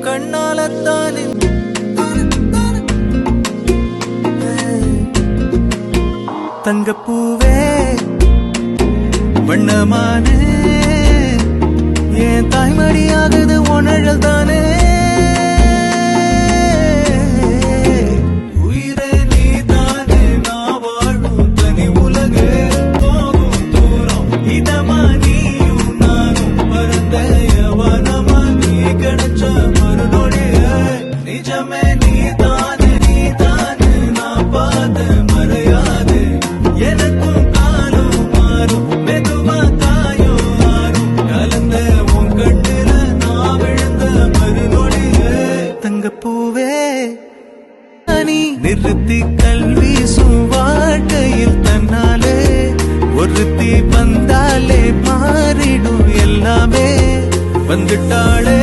கண்ணாலத்தானே தங்கப்பூவே வண்ணமானே ஏன் தாய்மடியாகுது உணழல் தானே உயிரே நீ தானே நான் வாழும் தனி உலகே போகும் தூரம் இதமா நீயும் நானும் பரந்த யவனமா நீ கிடைச்ச மறுநொடிய நிஜமே நீ தானே நான் பார்த்த மறையாது எனக்கும் காலம் மாறும் மெதுவா காயம் மாறும் கலந்த உன் கண்ணுல நான் விழுந்த மறுநொடிய தங்கப்பூவே நீ நிறுத்தி கல்வி வாழ்க்கையில் தன்னாலே ஒருத்தி வந்தாலே மாறிடும் எல்லாமே வந்துட்டாளே